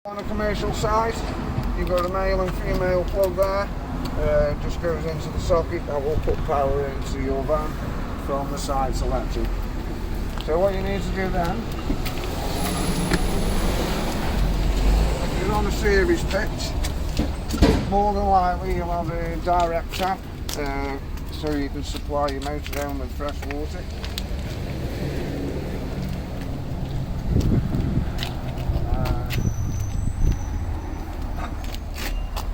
On a commercial site, you've got a male and female plug there. Just goes into the socket that will put power into your van from the site selected. So what you need to do then, if you're on a series pitch, more than likely you'll have a direct tap, so you can supply your motorhome with fresh water.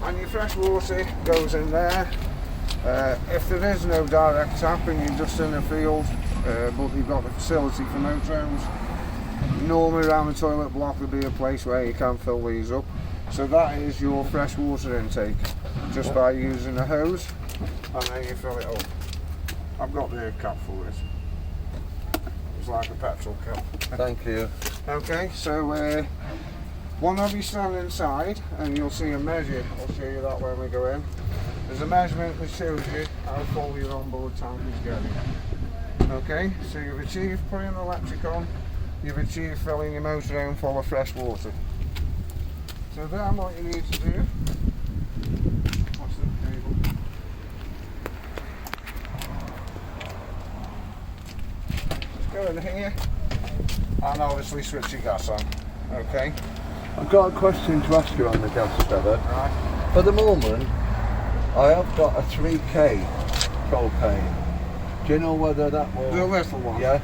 And your fresh water goes in there. If there is no direct tap and you're just in a field, but you've got the facility for motorhomes, normally around the toilet block there'll be a place where you can fill these up. So that is your fresh water intake, just by using a hose, and then you fill it up. I've got the cap for it. It's like a petrol cap. Thank you. Okay, so one of you stand inside and you'll see a measure. I'll show you that when we go in. There's a measurement that shows you how full your onboard tank is getting. Okay, so you've achieved putting the electric on, you've achieved filling your motorhome full of fresh water. So then what you need to do, what's the cable? Just go in here and obviously switch your gas on. Okay. I've got a question to ask you on the gas fella. Right. For the moment, I have got a 3K propane. Do you know whether that will... The little one? Yeah?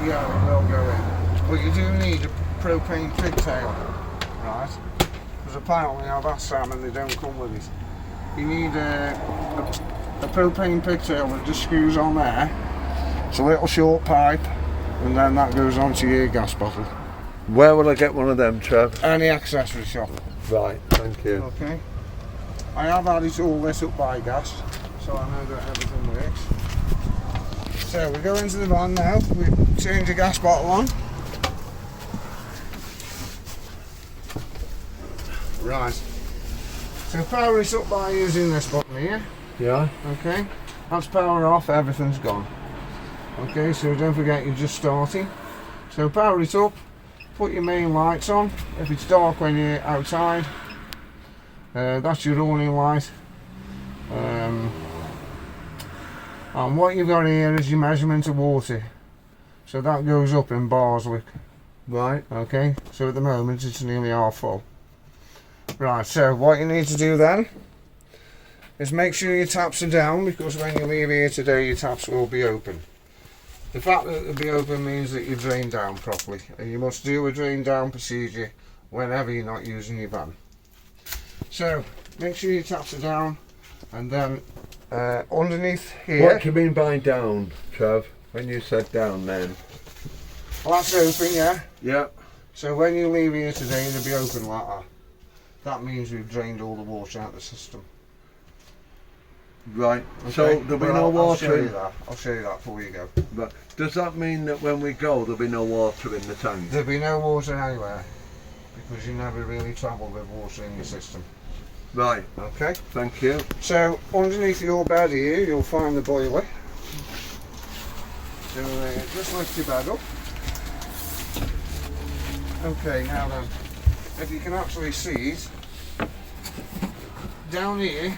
Yeah, it will go in. But you do need a propane pigtail, right? Because apparently I've asked Sam and they don't come with it. You need a propane pigtail that just screws on there. It's a little short pipe, and then that goes onto your gas bottle. Where will I get one of them, Trev? Any accessory shop. Right, thank you. Okay. I have had it all lit up by gas, so I know that everything works. So we go into the van now, we change the gas bottle on. Right. So power it up by using this button here. Yeah? Okay. That's power off, everything's gone. Okay, so don't forget you're just starting. So power it up, put your main lights on. If it's dark when you're outside, that's your running light. And what you've got here is your measurement of water. So that goes up in bars, look. Right. Okay, so at the moment it's nearly half full. Right, so what you need to do then is make sure your taps are down, because when you leave here today your taps will be open. The fact that they'll be open means that you drain down properly, and you must do a drain down procedure whenever you're not using your van. So make sure your taps are down, and then underneath here. What do you mean by down, Trev? When you said down then? Well, that's open, yeah. Yeah. So when you leave here today they'll be open like that. That means we've drained all the water out of the system. Right. Okay? So there'll be no water I'll show you in... that. I'll show you that before you go. But does that mean that when we go there'll be no water in the tank? There'll be no water anywhere, because you never really travel with water in your system. Right. Okay. Thank you. So underneath your bed here you'll find the boiler. So just lift your bed up. Okay, now then, if you can actually see it, down here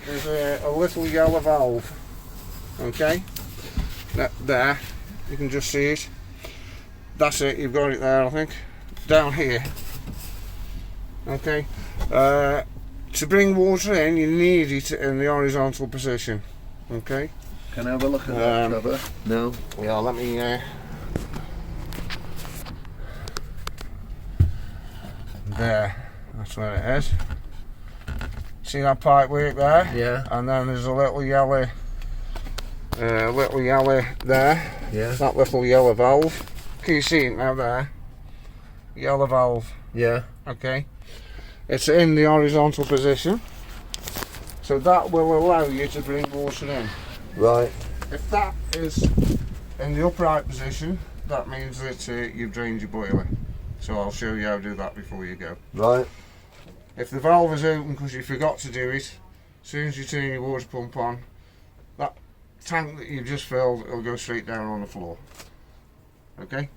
there's a little yellow valve. Okay, there, you can just see it. That's it, you've got it there, I think. Down here. Okay, to bring water in you need it in the horizontal position. Okay. Can I have a look at that, Trevor? No? Yeah, let me there, that's where it is. See that pipe work there? Yeah. And then there's a little yellow there. Yeah. That little yellow valve. Can you see it now there? Yellow valve. Yeah. Okay. It's in the horizontal position. So that will allow you to bring water in. Right. If that is in the upright position, that means that you've drained your boiler. So I'll show you how to do that before you go. Right. If the valve is open because you forgot to do it, as soon as you turn your water pump on, that tank that you've just filled will go straight down on the floor. Okay?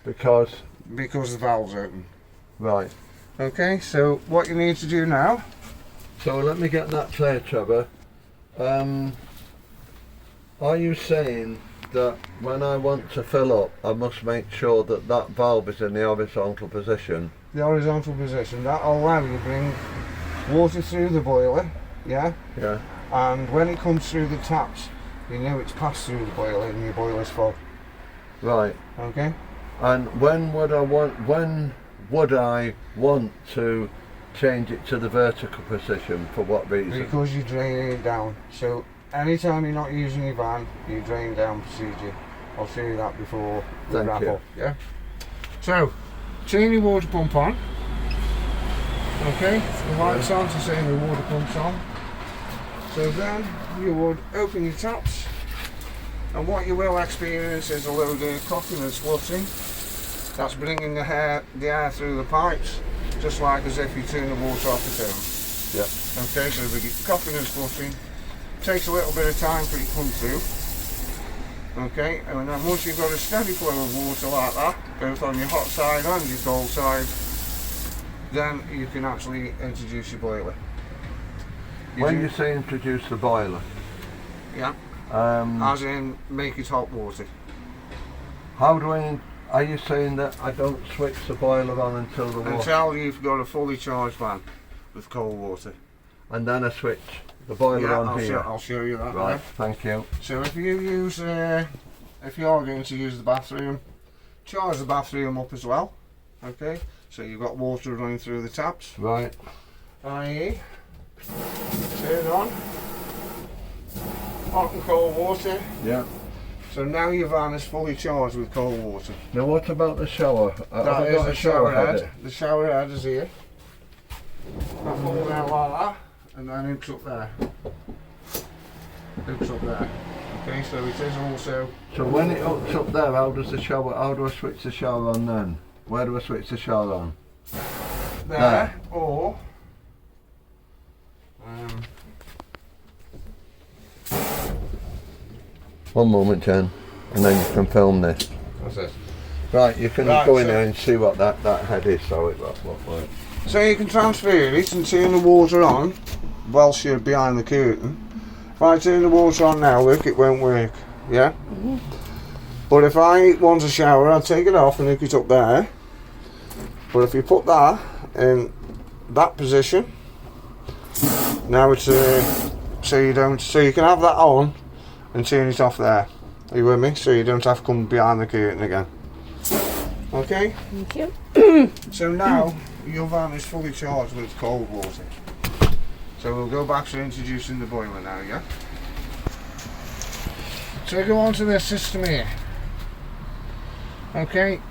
Because Because the valve's open. right. Okay, so what you need to do now, So let me get that clear, Trevor. Are you saying that when I want to fill up, I must make sure that that valve is in the horizontal position? the horizontal position, that'll allow you to bring water through the boiler, yeah? Yeah. And when it comes through the taps, you know it's passed through the boiler and your boiler's full. Right. Okay? And when would I want to change it to the vertical position? For what reason? Because you're draining it down. So anytime you're not using your van, you drain down procedure. I'll show you that before we Thank wrap you. up. Yeah? So, turn your water pump on. Okay? The lights on to say the water pump's on. So then you would open your taps, and what you will experience is a load of coughing and spluttering. That's bringing the air through the pipes, just like as if you turn the water off the tone. Yeah. Okay, so we get coughing and spluttering. Takes a little bit of time for it to come through. Okay, and then once you've got a steady flow of water like that, both on your hot side and your cold side, then you can actually introduce your boiler. When you say introduce the boiler, Yeah, as in make it hot water. how do I? Are you saying that I don't switch the boiler on until the water, Until you've got a fully charged van with cold water. and then I switch the boiler Yeah, on here? I'll show you that. Right. Now. Thank you. So if you use, if you're going to use the bathroom, charge the bathroom up as well. Okay, so you've got water running through the taps. Right. I.e. turn on hot and cold water. Yeah. So now your van is fully charged with cold water. Now what about the shower? Have That I is got the a shower header? head. The shower head is here. That falls out like that, and then hooks up there. Hooks up there. Okay, so it is also. So when it hooks up there, how do I switch the shower on then? Where do I switch the shower on? There, or One moment, Jen, and then you can film this. what's this? Right, you can Right, go in so- there and see what that head is, so it looks like. So you can transfer it and turn the water on whilst you're behind the curtain. If I turn the water on now, look, it won't work. Yeah? But if I want a shower, I'll take it off and hook it up there. But if you put that in that position, now it's so you can have that on and turn it off there. Are you with me? So you don't have to come behind the curtain again. Okay? Thank you. So now your van is fully charged with cold water. So we'll go back to introducing the boiler now, yeah? So go on to this system here. Okay,